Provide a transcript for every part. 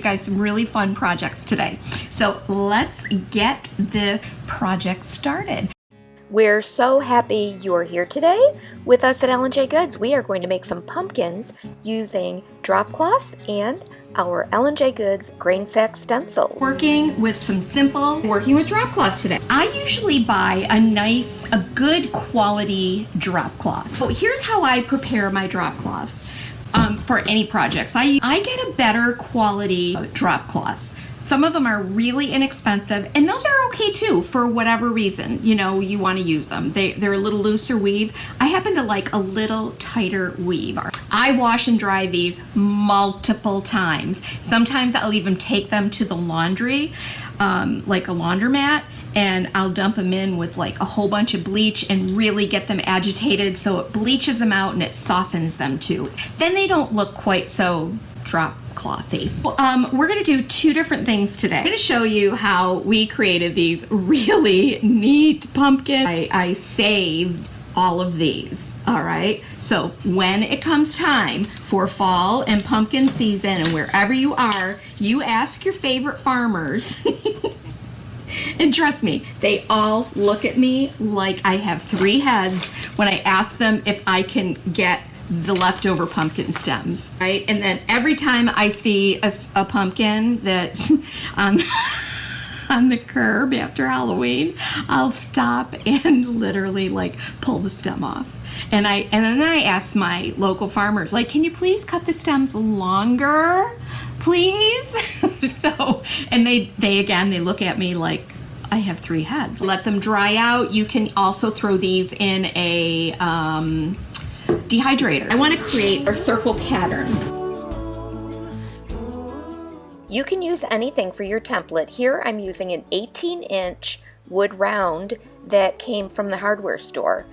Guys, some really fun projects today. So let's get this project started. We're so happy you're here today with us at L&J Goods. We are going to make some pumpkins using drop cloths and our L&J Goods Grain Sack Stencils. Working with drop cloth today. I usually buy a good quality drop cloth. So here's how I prepare my drop cloths. For any projects, I get a better quality drop cloth. Some of them are really inexpensive, and those are okay too for whatever reason you want to use them. They're a little looser weave. I happen to like a little tighter weave. I wash and dry these multiple times. Sometimes I'll even take them to the laundry, like a laundromat, and I'll dump them in with like a whole bunch of bleach and really get them agitated so it bleaches them out and it softens them too. Then they don't look quite so drop clothy. We're gonna do two different things today. I'm gonna show you how we created these really neat pumpkins. I saved all of these. All right, so when it comes time for fall and pumpkin season, and wherever you are, you ask your favorite farmers and trust me, they all look at me like I have three heads when I ask them if I can get the leftover pumpkin stems, right? And then every time I see a pumpkin that's on the curb after Halloween, I'll stop and literally like pull the stem off. And then I ask my local farmers, like, can you please cut the stems longer, please? So, and they look at me like I have three heads. Let them dry out. You can also throw these in a dehydrator. I want to create a circle pattern. You can use anything for your template. Here I'm using an 18-inch wood round that came from the hardware store.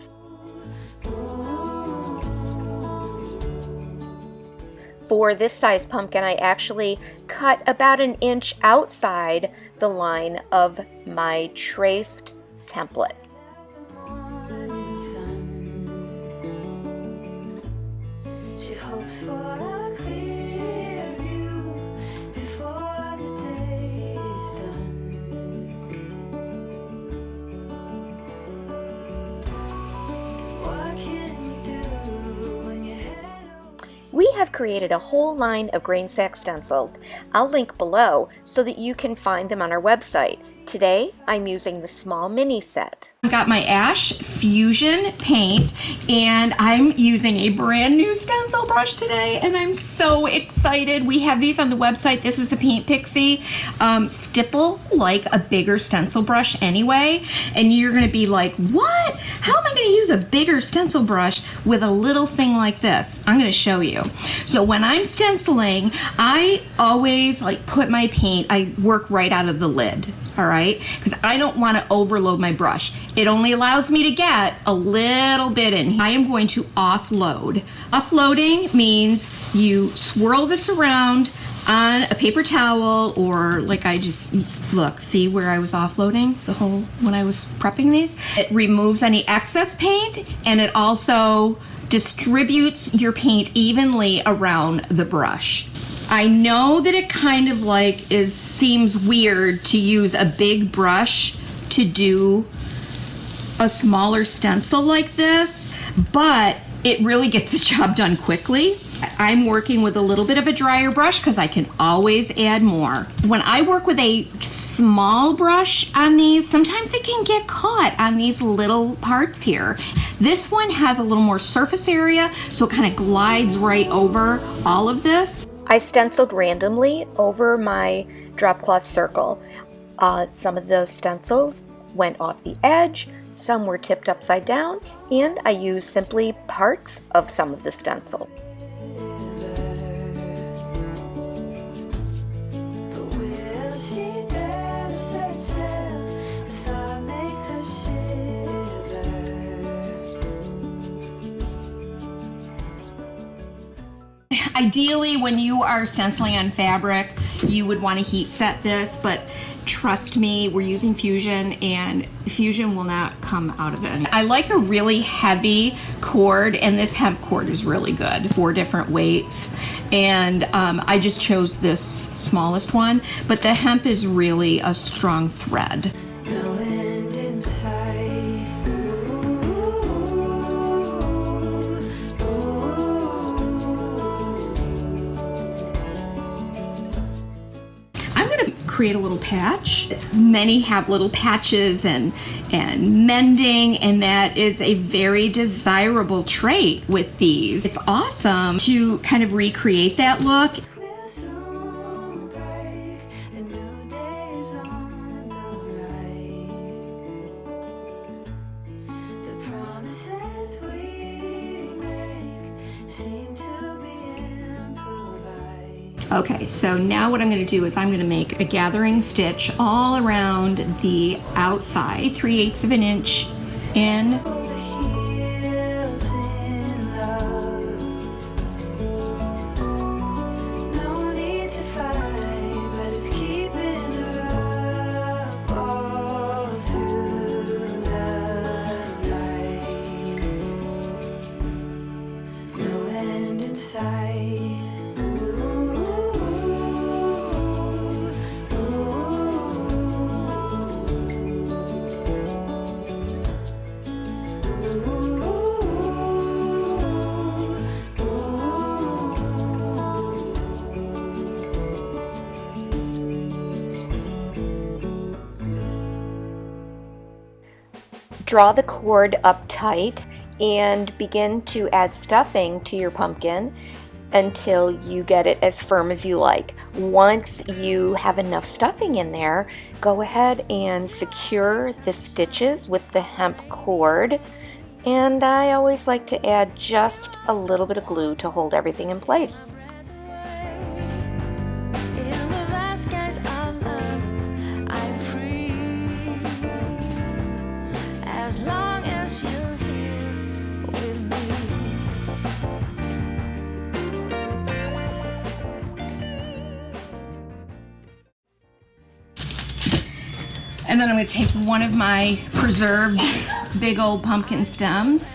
For this size pumpkin, I actually cut about an inch outside the line of my traced template. She hopes for a clear view before the day is done. What can you do when your head... We have created a whole line of grain sack stencils. I'll link below so that you can find them on our website. Today, I'm using the small mini set. I've got my Ash Fusion paint, and I'm using a brand new stencil brush today, and I'm so excited. We have these on the website. This is the Paint Pixie. Stipple like a bigger stencil brush anyway, and you're gonna be like, what? How am I gonna use a bigger stencil brush with a little thing like this? I'm gonna show you. So when I'm stenciling, I always like put my paint, I work right out of the lid. All right, because I don't want to overload my brush. It only allows me to get a little bit in. I am going to offload. Offloading means you swirl this around on a paper towel, or like I just, look, see where I was offloading when I was prepping these? It removes any excess paint, and it also distributes your paint evenly around the brush. I know that it kind of like seems weird to use a big brush to do a smaller stencil like this, but it really gets the job done quickly. I'm working with a little bit of a drier brush because I can always add more. When I work with a small brush on these, sometimes it can get caught on these little parts here. This one has a little more surface area, so it kind of glides right over all of this. I stenciled randomly over my drop cloth circle. Some of the stencils went off the edge, some were tipped upside down, and I used simply parts of some of the stencil. Ideally, when you are stenciling on fabric, you would want to heat set this, but trust me, we're using Fusion and Fusion will not come out of it. I like a really heavy cord, and this hemp cord is really good. 4 different weights, and I just chose this smallest one, but the hemp is really a strong thread. Create a little patch. Many have little patches and mending, and that is a very desirable trait with these. It's awesome to kind of recreate that look. Okay, so now what I'm going to do is I'm going to make a gathering stitch all around the outside, 3/8 of an inch in. Draw the cord up tight and begin to add stuffing to your pumpkin until you get it as firm as you like. Once you have enough stuffing in there, go ahead and secure the stitches with the hemp cord. And I always like to add just a little bit of glue to hold everything in place. As long as you're here with me. And then I'm going to take one of my preserved big old pumpkin stems,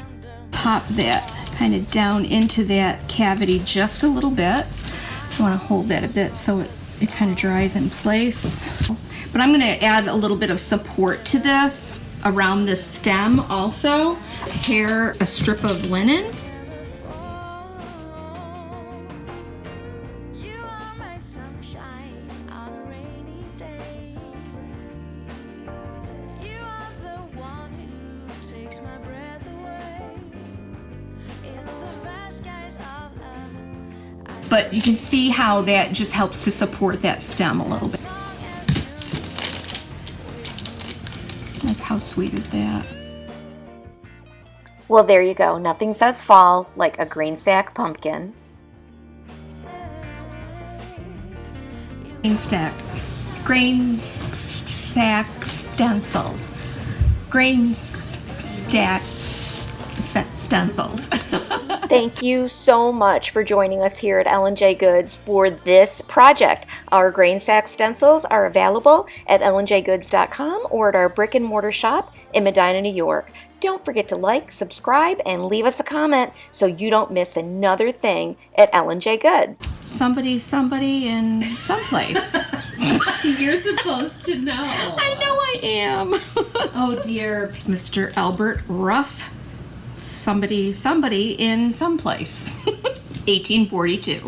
pop that kind of down into that cavity just a little bit. I want to hold that a bit so it kind of dries in place. But I'm going to add a little bit of support to this around the stem also. Tear a strip of linen. You are my sunshine on a rainy day. You are the one who takes my breath away. In the vast skies of love. But you can see how that just helps to support that stem a little bit. Like, how sweet is that? Well, there you go. Nothing says fall like a grain sack pumpkin. Grain Sack Stencils. Grain Sack Stencils. Thank you so much for joining us here at L&J Goods for this project. Our grain sack stencils are available at lnjgoods.com or at our brick and mortar shop in Medina, New York. Don't forget to like, subscribe, and leave us a comment so you don't miss another thing at L&J Goods. Somebody in someplace. You're supposed to know. I know I am. Oh dear. Mr. Albert Ruff. Somebody in someplace. 1842.